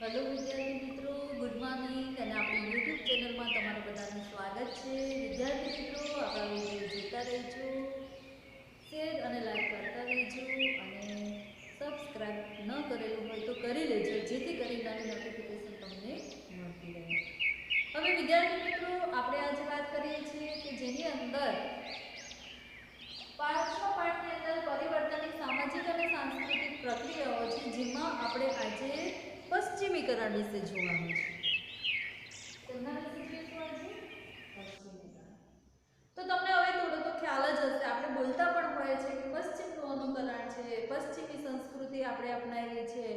Hello विद्यार्थी मित्रों, good morning અને આપણી YouTube ચેનલમાં તમારું બધાનું સ્વાગત છે। વિદ્યાર્થી મિત્રો, આપણા વિડિયો જોતા રહેજો, શેર અને લાઈક કરતા રહેજો અને સબસ્ક્રાઇબ ન કરેલું હોય તો કરી લેજો, જેથી કરીને નવી નોટિફિકેશન તમને મળતી રહે। હવે વિદ્યાર્થી મિત્રો, આપણે આજે વાત કરીએ છીએ કે જેની અંદર પાંચમા પાઠની અંદર પરિવર્તનની સામાજિક અને સાંસ્કૃતિક પ્રક્રિયાઓ છે, જેમાં આપણે આજે પશ્ચિમીકરણ વિશે જોવાનું છે। તેમના વિશે જોઈશું આજે પશ્ચિમીકરણ। તો તમને હવે થોડો તો ખ્યાલ જ હશે, આપણે બોલતા પણ હોય છે કે પશ્ચિમનું અનુકરણ છે, પશ્ચિમી સંસ્કૃતિ આપણે અપનાવી છે।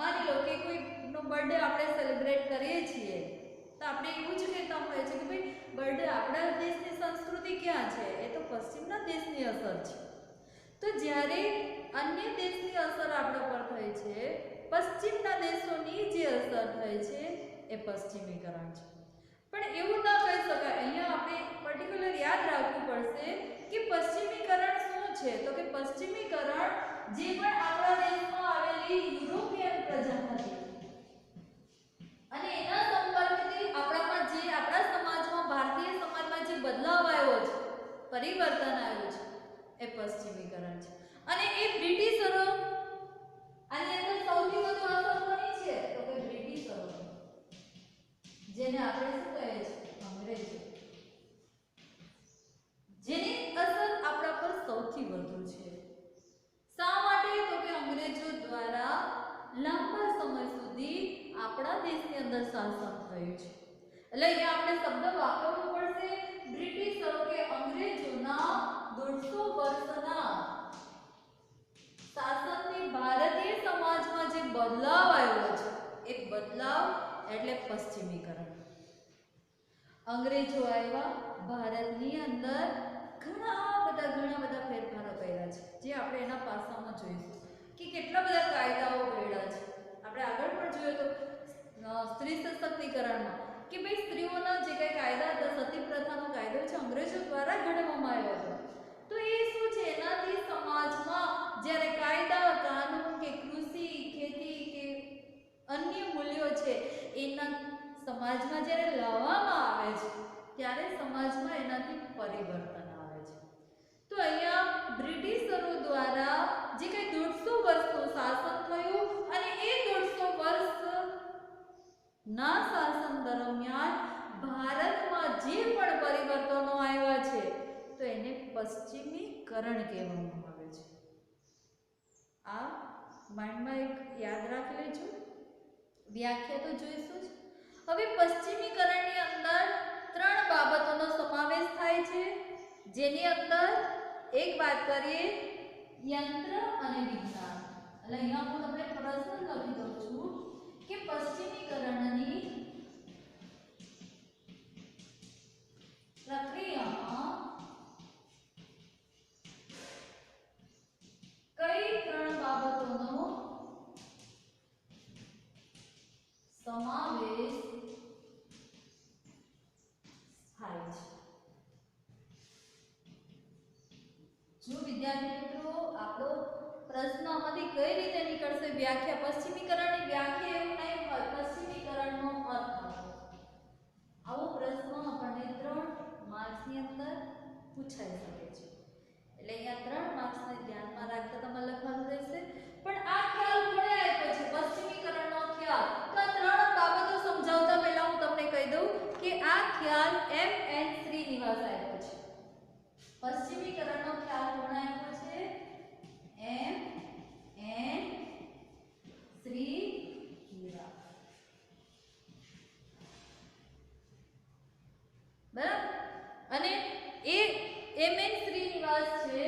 માની લો કે કોઈનો બર્થડે આપણે સેલિબ્રેટ કરીએ છીએ તો આપણે એવું જ કહેતા હોય છે કે ભાઈ બર્થડે આપણા દેશની સંસ્કૃતિ ક્યાં છે, એ તો પશ્ચિમના દેશની અસર છે। તો જ્યારે અન્ય દેશની અસર આપણા પર થઈ છે, પશ્ચિમના દેશોની જે અસર થઈ છે એ પશ્ચિમીકરણ છે। પણ એવું ન કહી શકાય, અહીંયા આપણે પર્ટિક્યુલર યાદ રાખવું પડશે કે પશ્ચિમીકરણ શું છે। તો કે પશ્ચિમીકરણ જે પણ આપણા દેશમાં આવેલી યુરોપિયન પ્રજા હતી અને એના સંપર્કથી આપણા સમાજમાં, ભારતીય સમાજમાં જે બદલાવ આવ્યો છે, પરિવર્તન આવ્યું છે, એ પશ્ચિમીકરણ છે। અને એ બ્રિટિશરો, આની અંદર સૌથી વધુ અસર કોની છે તો કે બ્રિટિશરો, જેને આપણે શું કહે છે અંગ્રેજો, જેની અસર આપણા પર સૌથી વધુ છે। શા માટે તો કે અંગ્રેજો દ્વારા લાંબા સમય સુધી આપણા દેશની અંદર શાસન થયું છે। એટલે અહીંયા આપણે શબ્દ વાપરવો પડશે, બ્રિટિશરો કે અંગ્રેજોના 150 વર્ષના શાસનથી ભારતીય સમાજમાં જે બદલાવ આવ્યો છે, એ બદલાવ એટલે પશ્ચિમીકરણ। અંગ્રેજો આવ્યા, ભારતની અંદર ઘણા બધા ફેરફારો કર્યા છે, જે આપણે એના પાસામાં જોઈશું કે કેટલા બધા કાયદાઓ ઘડ્યા છે। આપણે આગળ પણ જોયું તો સ્ત્રી સશક્તિકરણમાં કે ભાઈ સ્ત્રીઓના જે કંઈ કાયદા હતા, સતી પ્રથાનો કાયદો છે, અંગ્રેજો દ્વારા ઘડવામાં આવ્યો હતો। તો એ શું છે, એનાથી સમાજમાં જ્યારે કાયદા, કાનૂન કે કૃષિ, ખેતી કે અન્ય મૂલ્યો છે, એના સમાજમાં જ્યારે લાવવામાં આવે છે, ત્યારે સમાજમાં એનાથી પરિવર્તન આવે છે। તો અહીંયા બ્રિટિશરો દ્વારા જે કંઈ 150 વર્ષનું શાસન થયું અને એ 150 વર્ષના શાસન દરમિયાન ભારતમાં જે પણ પરિવર્તનો આવ્યા છે, તો એને પશ્ચિમીકરણ કહેવામાં આવે છે। આ માઇન્ડમાં એક યાદ રાખી લેજો, વ્યાખ્યા તો જોઈશું જ। હવે પશ્ચિમીકરણની અંદર 3 બાબતોનો સમાવેશ થાય છે, જેની અંદર એક વાત કરીએ યંત્ર અને વિજ્ઞાન। એટલે અહીંયા હું તમને પ્રશ્ન લખી દઉં છું કે પશ્ચિમીકરણની પ્રક્રિયામાં કઈ 3 બાબતોનો સમાવેશ થાય છે। જો વિદ્યાર્થી મિત્રો, આપણો પ્રશ્ન આમાંથી કઈ રીતે નીકળશે, વ્યાખ્યા, પશ્ચિમીકરણની વ્યાખ્યા એવું નહીં હોય, પશ્ચિમીકરણનો અર્થ આપો। આવો પ્રશ્ન આપણને 3 માર્ક્સની અંદર પૂછાઈ શકે છે। એટલે અહીંયા 3 માર્ક્સને ધ્યાનમાં રાખતા તમારે લખવાનું રહેશે। પણ આ ખ્યાલ કોણે આપ્યો છે, પશ્ચિમીકરણનો ખ્યાલ? તો આ 3 બાબતો સમજાવતા પહેલા હું તમને કહી દઉં કે આ ખ્યાલ એમ.એન. શ્રીનિવાસ આપ્યો છે। પશ્ચિમીકરણનો ખ્યાલ કોણે આપ્યો છે? એમ.એન. શ્રીનિવાસ, બરાબર? અને એ એમ.એન. શ્રીનિવાસ છે,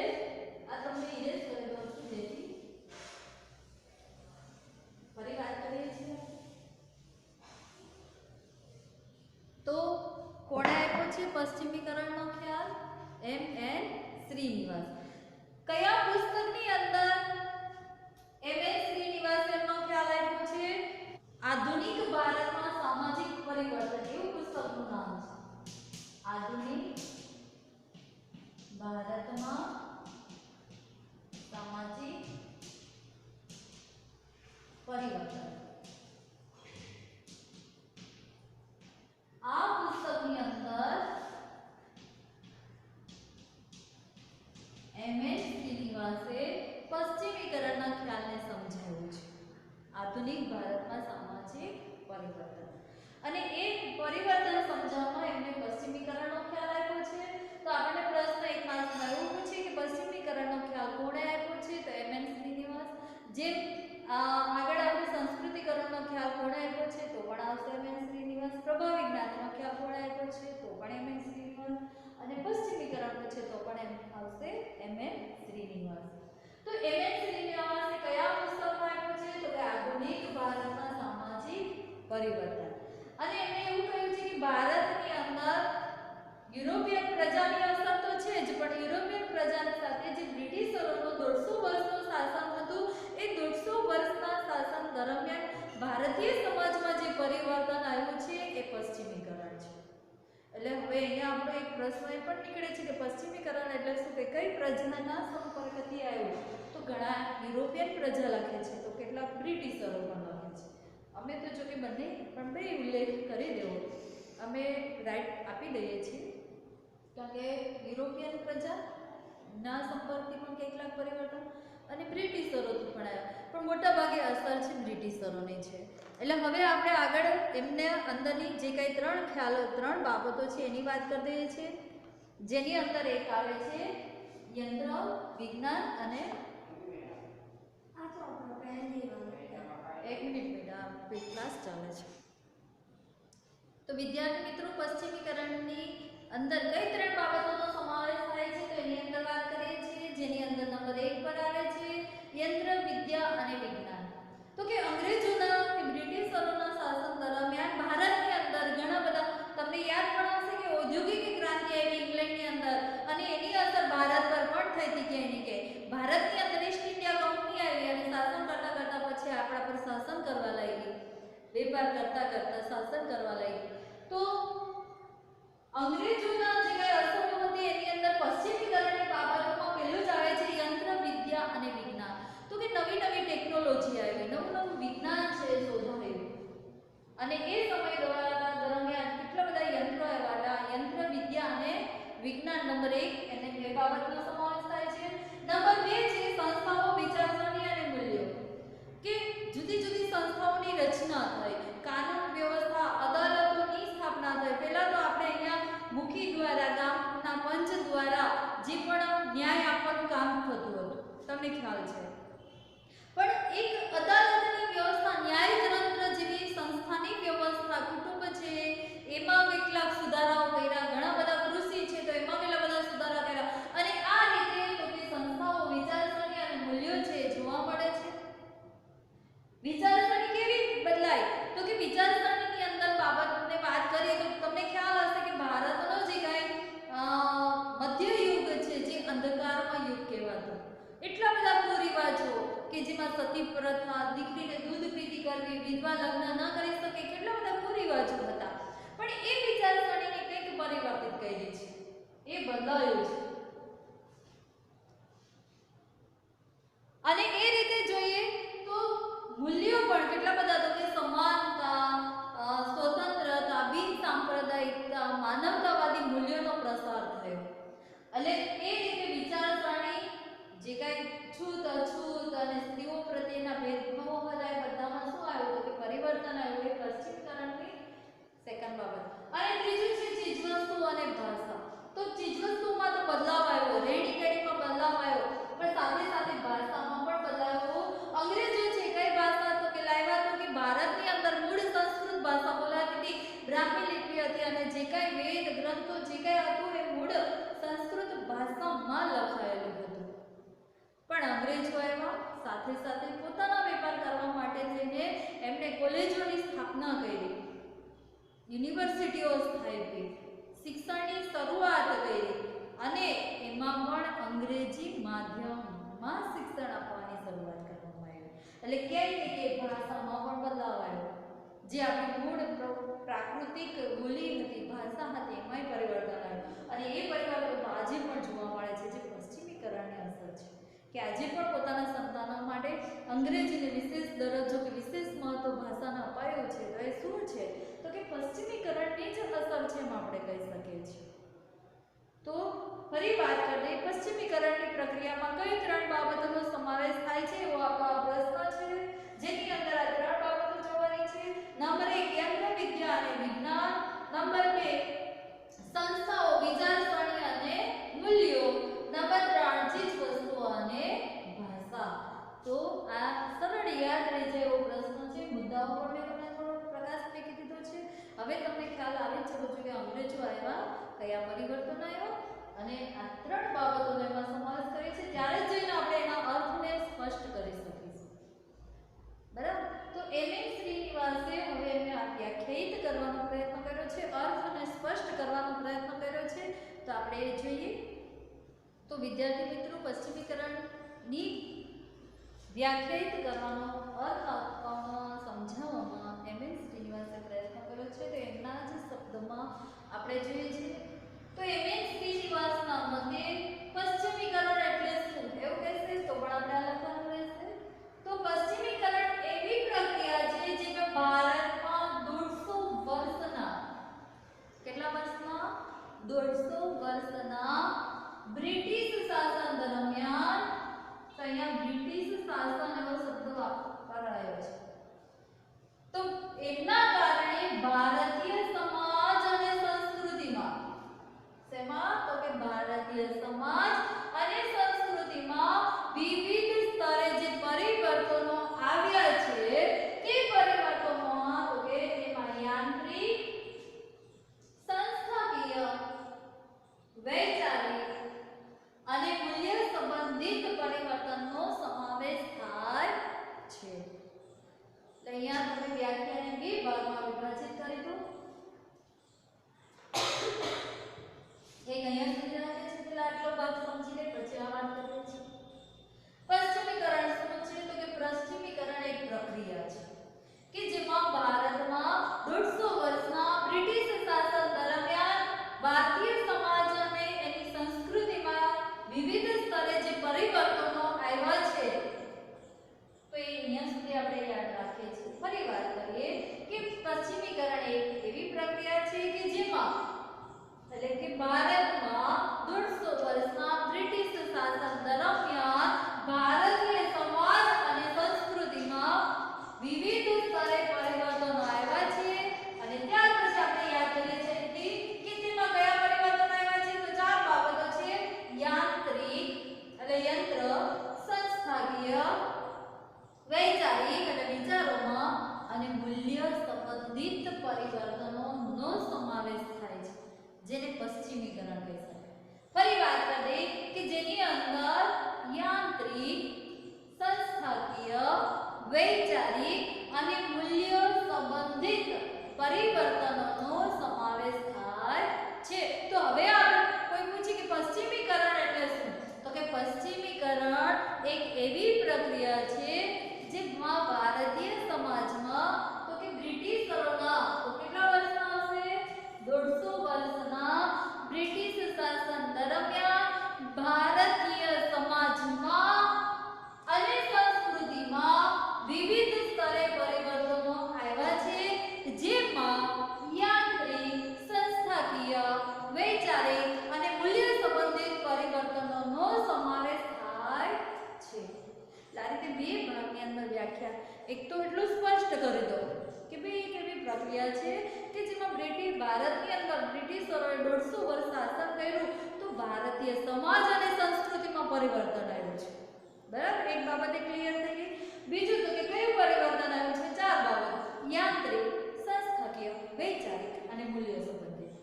આ તમને ઇરેઝ કરી દઉં છું જેથી ફરી વાત કરીએ છીએ। તો કોણે આપ્યો છે પશ્ચિમીકરણનો ખ્યાલ? એમ.એન. શ્રીનિવાસ। કયા પુસ્તકની અંદર એમ.એન. શ્રીનિવાસે એમનો ખ્યાલ આપ્યો છે? આધુનિક ભારતમાં સામાજિક પરિવર્તન, એવું પુસ્તકનું નામ છે। આધુનિક ભારતમાં સામાજિક પરિવર્તન। શ્રીનિવાસે પશ્ચિમીકરણના ખ્યાલને સમજાવ્યું છે. આધુનિક ભારતમાં સામાજિક પરિવર્તન અને એ પરિવર્તન સમજાવવામાં એમને પશ્ચિમીકરણનો ખ્યાલ આપ્યો છે. તો આપણને પ્રશ્ન એક માર્ક્સમાં એવું પૂછે કે પશ્ચિમીકરણનો ખ્યાલ કોણે આપ્યો છે? તો એમ.એન. શ્રીનિવાસ. જેમ આગળ આપણે સંસ્કૃતિકરણનો ખ્યાલ કોણે આપ્યો છે? તો પણ આવશે એમ.એન. શ્રીનિવાસ. પ્રભાવ વિજ્ઞાનનો ખ્યાલ કોણે આપ્યો છે? તો પણ એમ.એન. શ્રીનિવાસ. અને પશ્ચિમીકરણ પૂછે તો પણ એમ આવશે એમ.એન. શ્રીનિવાસ. તો એમ.એન. શ્રીનિવાસે કયા પુસ્તકમાં આપ્યો છે? તો કે આધુનિક ભારતના સામાજિક પરિવર્તન. અને એમણે એવું કહ્યું છે કે ભારતની અંદર યુરોપિયન પ્રજાની અસર તો છે જ, પણ યુરોપિયન પ્રજાની સાથે જે બ્રિટિશરોનું 150 વર્ષનું શાસન હતું, એ 150 વર્ષના શાસન દરમિયાન ભારતીય સમાજમાં જે પરિવર્તન આવ્યું છે એ પશ્ચિમીકરણ છે. એટલે હવે અહીંયા આપણો એક પ્રશ્ન એ પણ નીકળે છે કે પશ્ચિમીકરણ એટલે શું? કે કઈ પ્રજાના સંપર્કથી આવ્યું? તો ઘણા યુરોપિયન પ્રજા લખે છે, તો કેટલાક બ્રિટિશરો પણ લખે છે. અમે તો જો કે બંને પણ બે ઉલ્લેખ કરી દેવો, અમે રાઈટ આપી દઈએ છીએ, કારણ કે યુરોપિયન પ્રજાના સંપર્કથી પણ કેટલાક પરિવર્તન અને બ્રિટિશરોથી પણ આવ્યા, પણ મોટા ભાગે અસર છે બ્રિટિશરોની છે. એટલે હવે આપણે આગળ એમને અંદરની જે કંઈ ત્રણ બાબતો છે એની વાત કરી દઈએ છીએ, જેની અંદર એક આવે છે યંત્ર વિજ્ઞાન અને એક મિનિટ બેટા, ક્લાસ ચાલે છે. તો વિદ્યાર્થી મિત્રો, પશ્ચિમીકરણની અંદર કઈ ત્રણ બાબતોનો સમાવેશ થાય છે? તો એની અંદર વાત કરીએ છીએ, જેની અંદર નંબર 1 પર આવે છે યંત્ર વિદ્યા અને વિજ્ઞાન. તો કે અંગ્રેજોના કે બ્રિટિશરોના શાસન દરમિયાન ભારતની અંદર ઘણા બધા, તમને યાદ પણ હશે કે ઔદ્યોગિક ક્રાંતિ આવી ઇંગ્લેન્ડની અંદર, અને એની અસર ભારત પર પણ થઈ હતી. ક્યાંય ને ક્યાંય ભારતની અંદર ઈસ્ટ ઇન્ડિયા કંપની આવી અને શાસન કરતા કરતા પછી આપણા પર શાસન કરવા લાગી, વેપાર કરતા કરતા શાસન કરવા લાગી. તો અંગ્રેજોના જે કઈ અસરો હતી એની અંદર પશ્ચિમીકરણની બાબતોમાં પહેલું જ આવે છે યંત્ર વિદ્યા અને વિજ્ઞાન. તો કે નવી નવી ટેકનોલોજી આવી, નવું નવું વિજ્ઞાન છે શોધાયું, અને એ સમય દરમિયાન કેટલા બધા યંત્રો આવ્યા. યંત્ર વિદ્યા અને વિજ્ઞાન નંબર 1 એને બે બાબતનો સમાવેશ થાય છે. નંબર 2 છે સંસ્થાઓ, વિચારસરણી અને મૂલ્યો. કે જુદી જુદી સંસ્થાઓની રચના થઈ, કાનૂન વ્યવસ્થા, અદાલતોની સ્થાપના થઈ. પહેલા તો આપણે અહીંયા મુખી દ્વારા, ગામના પંચ દ્વારા જે પણ ન્યાય આપવાનું કામ થતું હતું, તમને ખ્યાલ છે. પણ એક અદાલતની વ્યવસ્થા, ન્યાયતંત્ર જેવી સંસ્થાની વ્યવસ્થા, કુટુંબ છે એમાં કેટલાક સુધારાઓ કર્યા, ઘણા બધા કૃષિ છે તો એમાં કેટલા બધા સુધારા કર્યા, અને આ રીતે તો કે સંસ્થાઓ, વિચારસરણી અને મૂલ્યો છે જોવા મળે છે. વિચારસરણી કેવી બદલાય? તો કે વિચારસરણીની અંદર બાબતને વાત કરીએ તો તમને ખ્યાલ હશે કે ભારતનો જે કાંઈ મધ્યયુગ છે, જે અંધકારમય યુગ કહેવાતો, એટલા બધા કુરિવાજો કે જેમાં સતી પ્રથા, દીકરીને દૂધ પીતી કરવી, વિધવા લગ્ન ન કરી શકે, કેટલા બધા કુરિવાજો હતા. પણ એ વિચારસરણીને કંઈક પરિવર્તિત કરી છે, એ બદલાયું છે. અને એ રીતે જોઈએ તો મૂલ્યો પણ કેટલા બધા, તો કે સમાનતા, સ્વતંત્રતા, બિન સાંપ્રદાયિકતા, માનવતાવાદી મૂલ્યોનો પ્રસાર થયો. એટલે એ રીતે વિચારસરણી જે કાંઈ છૂત અછૂત અને સ્ત્રીઓ પ્રત્યેના ભેદભાવો હતા એ બધામાં શું આવ્યું? તો કે પરિવર્તન આવ્યું. એ પશ્ચિમીકરણની સેકન્ડ બાબત. અને ત્રીજું છે ચીજવસ્તુ અને ભાષા. તો ચીજવસ્તુમાં તો બદલાવ આવ્યો, રહેણી કહેણીમાં બદલાવ આવ્યો, પણ સાથે સાથે ભાષામાં પણ બદલાવ આવ્યો. અંગ્રેજો છે કઈ ભાષા તો કે લાવ્યા, તો કે ભારતની અંદર મૂળ સંસ્કૃત ભાષા બોલાતી હતી, બ્રાહ્મી લિપિ હતી, અને જે કાંઈ વેદ ગ્રંથો જે કાંઈ હતું એ મૂળ સંસ્કૃત ભાષામાં લખાયેલું હતું. પણ અંગ્રેજો આવ્યા, સાથે સાથે પોતાના વેપાર કરવા માટે થઈને એમણે કોલેજોની સ્થાપના કરી, યુનિવર્સિટીઓ સ્થાપી, શિક્ષણની શરૂઆત કરી, અને એમાં પણ અંગ્રેજી માધ્યમમાં શિક્ષણ આપવાની શરૂઆત કરવામાં આવી. એટલે ક્યાંય ને કે ભાષામાં પણ બદલાવ આવ્યો. જે આપણી મૂળ પ્રાકૃતિક બોલી હતી, ભાષા હતી, એમાંય પરિવર્તન આવ્યું. અને એ પરિવર્તન આજે પણ જોવા મળે છે, જે પશ્ચિમીકરણની અસર છે. કે આજે પણ પોતાના સંતાનો માટે અંગ્રેજીને વિશેષ દરજ્જો કે વિશેષ મહત્વ ભાષાને અપાયું છે. તો એ શું છે? તો કે પશ્ચિમીકરણની જ અસર છે એમ આપણે કહી શકીએ છીએ. તો ફરી વાત કરીએ, પશ્ચિમીકરણની પ્રક્રિયામાં કઈ ત્રણ બાબતોનો સમાવેશ થાય છે એવો આપણો આ પ્રશ્ન છે, જેની અંદર આ 3 બાબતો જોવાની છે. નંબર 1 યંત્ર વિદ્યા અને વિજ્ઞાન, નંબર 2 સંસ્થાઓ, વિચારસરણી અને મૂલ્યો, નંબર 3 ચીજ વસ્તુઓ અને ભાષા. તો આ સરળ યાદ રહી જાય એવો પ્રશ્ન છે. મુદ્દાઓ પર મેં તમને થોડો પ્રકાશ ફેંકી દીધો છે. હવે તમને ખ્યાલ આવી જવો જોઈએ કે અંગ્રેજો આવ્યા, કયા પરિવર્તન આવ્યા અને આ 3 બાબતોનો એમાં સમાવેશ કરે છે, ત્યારે જ જઈને આપણે એના અર્થને સ્પષ્ટ કરી શકીશું. બરાબર? તો એમએન શ્રીનિવાસે હવે એને વ્યાખ્યાયિત કરવાનો પ્રયત્ન કર્યો છે, અર્થને સ્પષ્ટ કરવાનો પ્રયત્ન કર્યો છે. તો આપણે એ જોઈએ. તો વિદ્યાર્થી મિત્રો, પશ્ચિમીકરણની વ્યાખ્યાયિત કરવાનો અર્થ આપવામાં, સમજાવવામાં એમએન શ્રીનિવાસે પ્રયત્ન કર્યો છે. તો એમના જ શબ્દમાં આપણે જોઈએ છીએ. તો એમએન શ્રીનિવાસના મતે પશ્ચિમીકરણ એટલે શું એવું કહેશે તો પણ આપણે આ લખવાનું રહેશે. તો પશ્ચિમીકરણ એવી પ્રક્રિયા છે જેમાં ભારતમાં 150 વર્ષના, કેટલા વર્ષના? 150 વર્ષના બ્રિટિશ શાસન દરમિયાન, તો અહીંયા બ્રિટિશ શાસન એવો શબ્દ વાપરાયો છે. તો એના કારણે ભારતીય સમાજ અને સંસ્કૃતિમાં, શેમાં? તો કે ભારતીય સમાજ અને સંસ્કૃતિમાં વિવિધ સ્તરે જે પરિવર્તનો આવ્યા છે તે પરિવર્તનોમાં તો કે એમાં યાંત્રિક, સંસ્થાકીય, વૈચારિક અને મૂલ્ય સંબંધિત પરિવર્તનનો સમાવેશ થાય છે. અહીંયા તમે વ્યાખ્યાને 2 ભાગમાં વિભાજિત કરી દો. એક અહીંયા સુધી રાખે છે, પેલા આટલો ભાગ સમજી લે પછી આ વાત કરીએ છીએ. પશ્ચિમીકરણ શું છે? તો કે પશ્ચિમીકરણ એક પ્રક્રિયા છે કે જેમાં ભારતમાં 150 વર્ષના બ્રિટિશ શાસન દરમિયાન ભારતીય સમાજ અને એની સંસ્કૃતિમાં વિવિધ સ્તરે જે પરિવર્તનો આવ્યા છે, તો એ અહીંયા સુધી આપણે યાદ રાખીએ છીએ. ફરી વાત કરીએ કે પશ્ચિમીકરણ એક એવી પ્રક્રિયા છે કે જેમાં, એટલે કે ભારતમાં 150 વર્ષના બ્રિટિશ શાસન દરમિયાન ભારતીય સમાજ અને સંસ્કૃતિમાં વિવિધ સ્તરે પરિવર્તનો આવ્યા છે. અને ત્યાર પછી આપણે યાદ કરીએ છીએ કે તેમાં કયા પરિવર્તનો આવ્યા છે? તો 4 બાબતો છે: યાંત્રિક એટલે યંત્ર, સંસ્થાકીય, વૈચારિક એટલે વિચારોમાં અને મૂલ્ય સંબંધિત પરિવર્તનોનો સમાવેશ થાય છે, જેને પશ્ચિમીકરણ કહી શકાય. ફરી વાત કરીએ કે જેની અંદર યાંત્રિક, સંસ્થાકીય, વૈચારિક અને મૂલ્ય સંબંધિત પરિવર્તનોનો સમાવેશ થાય છે. તો હવે આપણે કોઈ પૂછે કે પશ્ચિમીકરણ એટલે શું? તો કે પશ્ચિમીકરણ એક એવી પ્રક્રિયા છે જેમાં ભારતીય સમાજમાં તો કે બ્રિટિશરોના, તો કેટલા વર્ષના હશે? 150 વર્ષના બ્રિટિશ શાસન દરમિયાન ભારતીય સમાજમાં અને સંસ્કૃતિમાં વિવિધ સ્તરે પરિવર્તનો આવ્યા છે, જેમાં યાંત્રિક, સંસ્થાકીય, વૈચારિક અને મૂલ્ય સંબંધિત પરિવર્તનોનો સમાવેશ થાય છે. આ રીતે 2 ભાગની અંદર વ્યાખ્યા એક તો એટલું સ્પષ્ટ કરી દો કે ભાઈ એક એવી પ્રક્રિયા છે કે જેમાં ભારતની અંદર બ્રિટિશરોએ 150 વર્ષ શાસન કર્યું, તો ભારતીય સમાજ અને સંસ્કૃતિમાં પરિવર્તન આવ્યું છે. બરાબર? એક બાબત ક્લિયર થઈ ગઈ. બીજું તો કે કયું પરિવર્તન આવ્યું છે? 4 બાબત: યાંત્રિક, સંસ્થાકીય, વૈચારિક અને મૂલ્ય સંબંધિત.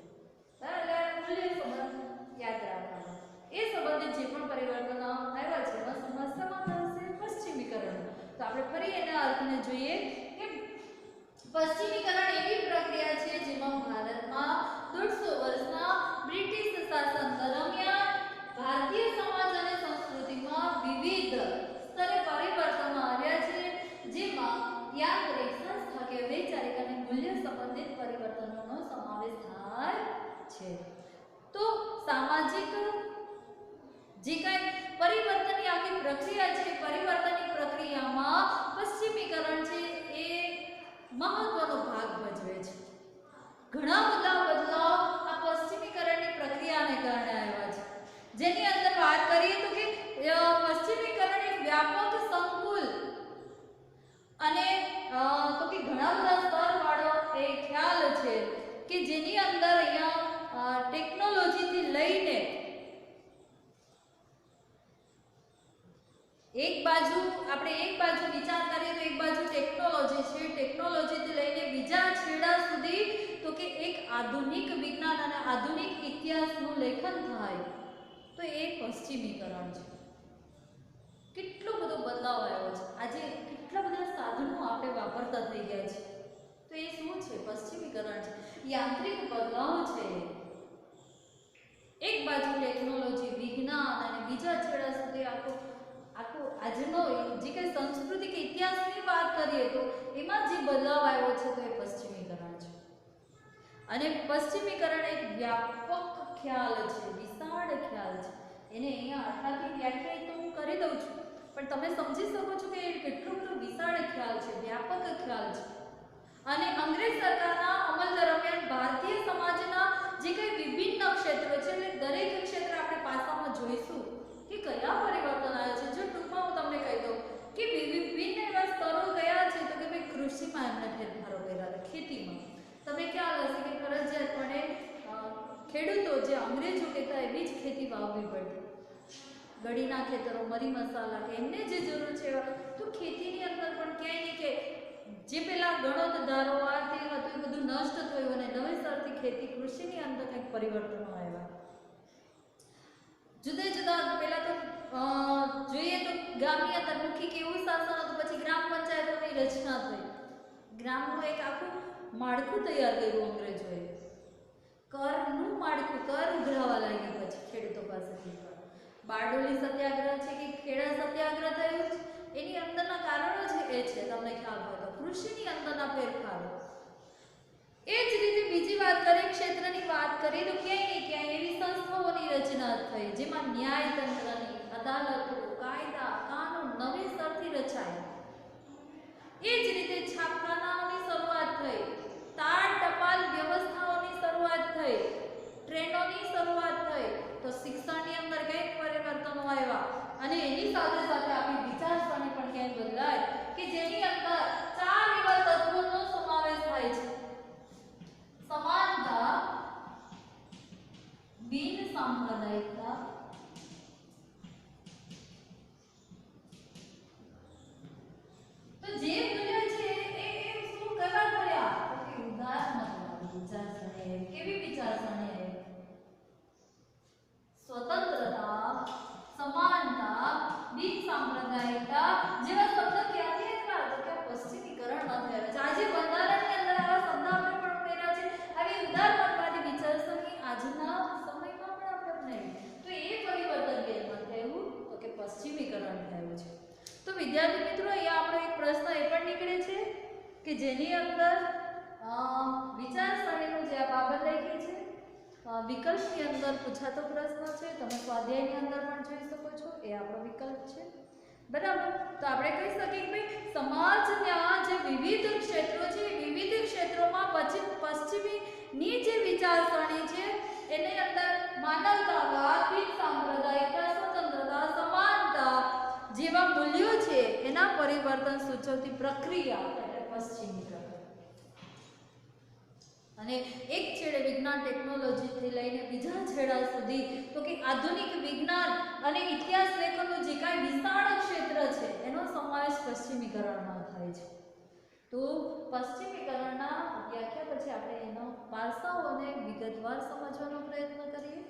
બરાબર? મૂલ્ય સંબંધ યાદ રાખવાનું. એ સંબંધિત જે પણ પરિવર્તનો આવ્યા છે એમાં સમસ્યામાં થશે પશ્ચિમીકરણ. તો આપણે ફરી એના અર્થને જોઈએ કે પશ્ચિમીકરણ એવી પ્રક્રિયા છે જેમાં ભારતમાં 150 વર્ષના બ્રિટિશ શાસન દરમિયાન ભારતીય સમાજ અને સંસ્કૃતિમાં વિવિધ સ્તરે પરિવર્તનો આવ્યા છે, જેમાં યાંત્રિક, સંસ્થાકીય, વૈચારિક અને મૂલ્ય સંબંધિત પરિવર્તનોનો સમાવેશ થાય છે. તો સામાજિક જે કાંઈ પરિવર્તનની આખી પ્રક્રિયા છે, પરિવર્તનની પ્રક્રિયામાં પશ્ચિમીકરણ છે એ મહત્વનો ભાગ ભજવે છે. ઘણા બધા બદલાવ આ પશ્ચિમીકરણની પ્રક્રિયાને કારણે આવ્યા છે, જેની અંદર વાત કરીએ તો કે પશ્ચિમીકરણ અને તો કે ઘણા બધા સ્તરવાળો એ ખ્યાલ છે કે જેની અંદર અહીંયા ટેકનોલોજીથી લઈને એક બાજુ વિચાર કરીએ તો એક બાજુ ટેકનોલોજી છે, ટેકનોલોજીથી લઈને બીજા છેડા સુધી તો કે એક આધુનિક વિજ્ઞાન અને આધુનિક ઇતિહાસનું લેખન થાય તો એ પશ્ચિમીકરણ છે. કેટલો બધો બદલાવ આવ્યો છે. આજે કેટલા બધા સાધનો આપણે વાપરતા થઈ ગયા છે તો એ શું છે? પશ્ચિમીકરણ છે, યાંત્રિક બદલાવ છે. એક બાજુ ટેકનોલોજી વિજ્ઞાન અને બીજા છેડા સુધી આખો આજનો જે કંઈ સંસ્કૃતિક ઇતિહાસની વાત કરીએ તો એમાં જે બદલાવ આવ્યો છે તો એ પશ્ચિમીકરણ છે. અને પશ્ચિમીકરણ એક વ્યાપક ખ્યાલ છે, વિશાળ ખ્યાલ છે. એને અહીંયા આટલાથી વ્યાખ્યાયિત તો હું કરી દઉં છું પણ તમે સમજી શકો છો કે એ કેટલો બધો વિશાળ ખ્યાલ છે, વ્યાપક ખ્યાલ છે. અને અંગ્રેજ સરકારના અમલ દરમિયાન ભારતીય સમાજના જે કંઈ વિભિન્ન ક્ષેત્રો છે એટલે દરેક ક્ષેત્ર આપણે પાસામાં જોઈશું કે કયા પરિવર્તન આવ્યા છે. જો ટૂંકમાં હું તમને કહી દઉં કે વિભિન્ન એવા સ્તરો કયા છે તો કે ભાઈ કૃષિમાં એમને ફેરફારો કર્યા હતા, ખેતીમાં. તમે ખ્યાલ હશે કે ફરજિયાતપણે ખેડૂતો જે અંગ્રેજો કહેતા એવી જ ખેતી વાવવી પડતી. ગળીના ખેતરો, મરી મસાલા કે એમને જે જરૂર છે તો ખેતીની અંદર પણ ક્યાંય નહીં કે જે પેલા ગણોત ધારો આ તે હતું એ બધું નષ્ટ થયું અને નવેસરથી ખેતી કૃષિની અંદર કંઈક પરિવર્તનો આવ્યા. જુદા જુદા પહેલા તો જોઈએ તો ગામની અંદર મુખી કે એવું શાસન હતું, પછી ગ્રામ પંચાયતોની રચના થઈ. ગ્રામનું એક આખું માળખું તૈયાર કર્યું અંગ્રેજોએ. કરનું માળખું, કર ઉઘરાવા લાગ્યું પછી ખેડૂતો પાસેથી. બારડોલી સત્યાગ્રહ છે કે ખેડા સત્યાગ્રહ થયું છે એની અંદરના કારણો જ એ છે, તમને ખ્યાલ હોય તો કૃષિની અંદરના ફેરફારો. એ જ રીતે બીજી વાત કરીએ, ક્ષેત્રની વાત કરીએ તો ક્યાંય ને ક્યાંય એવી સંસ્થાઓની રચના થઈ જેમાં ન્યાયતંત્રની, અદાલતો, કાયદા, કાનૂન નવેસરથી રચાયા. એ જ રીતે છાપખાનાઓની શરૂઆત થઈ, તાળ ટપાલ વ્યવસ્થાઓની શરૂઆત થઈ, ટ્રેનોની શરૂઆત થઈ. તો શિક્ષણની અંદર કંઈક પરિવર્તનો આવ્યા અને એની સાથે સાથે આપણી વિચારસરણી પણ ક્યાંય બદલાય કે જેની અંદર 4 એવા તત્વોનો સમાવેશ થાય છે: સમાનતા, બિન સાંપ્રદાયિકતા, તો જે મૂલ્ય છે એ શું કરવા પડ્યા તો કે ઉદારમતવાદી વિચારસરણી. કેવી વિચારસરણી? સ્વતંત્રતા, સમાનતા, બિન સાંપ્રદાયિકતા જેવા શબ્દ ક્યાંથી આવ્યા તો કે પશ્ચિમીકરણમાંથી આવ્યા છે. આજે બંધારણની અંદર આવા શબ્દ આપણે પણ ઉમેર્યા છે. આવી ઉદારમતવાદી વિચારસરણી આજના સમયમાં પણ આપણે અપનાવી તો એ પરિવર્તન કેમાંથી આવ્યું તો કે પશ્ચિમીકરણ થયું છે. તો વિદ્યાર્થી મિત્રો, અહીંયા આપણો એક પ્રશ્ન એ પણ નીકળે છે કે જેની અંદર વિચારસરણીનું જે આ બાબત લખી છે વિકલ્પની અંદર પૂછાતો પ્રશ્ન છે. તમે સ્વાધ્યાયની અંદર પણ જોઈ શકો છો. એ આપણો વિકલ્પ છે, બરાબર. તો આપણે કહી શકીએ કે ભાઈ સમાજના જે વિવિધ ક્ષેત્રો છે એ વિવિધ ક્ષેત્રોમાં પશ્ચિમીની જે વિચારસરણી છે એની અંદર માનવતાવાદ, બિન સાંપ્રદાયિકતા, સ્વતંત્રતા, સમાનતા જેવા મૂલ્યો છે એના પરિવર્તન સૂચવતી પ્રક્રિયા એટલે પશ્ચિમીકરણ. અને એક છેડે વિજ્ઞાન ટેકનોલોજીથી લઈને બીજા છેડા સુધી તો કે આધુનિક વિજ્ઞાન અને ઇતિહાસ લેખનનું જે કાંઈ વિશાળ ક્ષેત્ર છે એનો સમાવેશ પશ્ચિમીકરણમાં થાય છે. તો પશ્ચિમીકરણના વ્યાખ્યા પછી આપણે એનો પાસાઓને વિગતવાર સમજવાનો પ્રયત્ન કરીએ.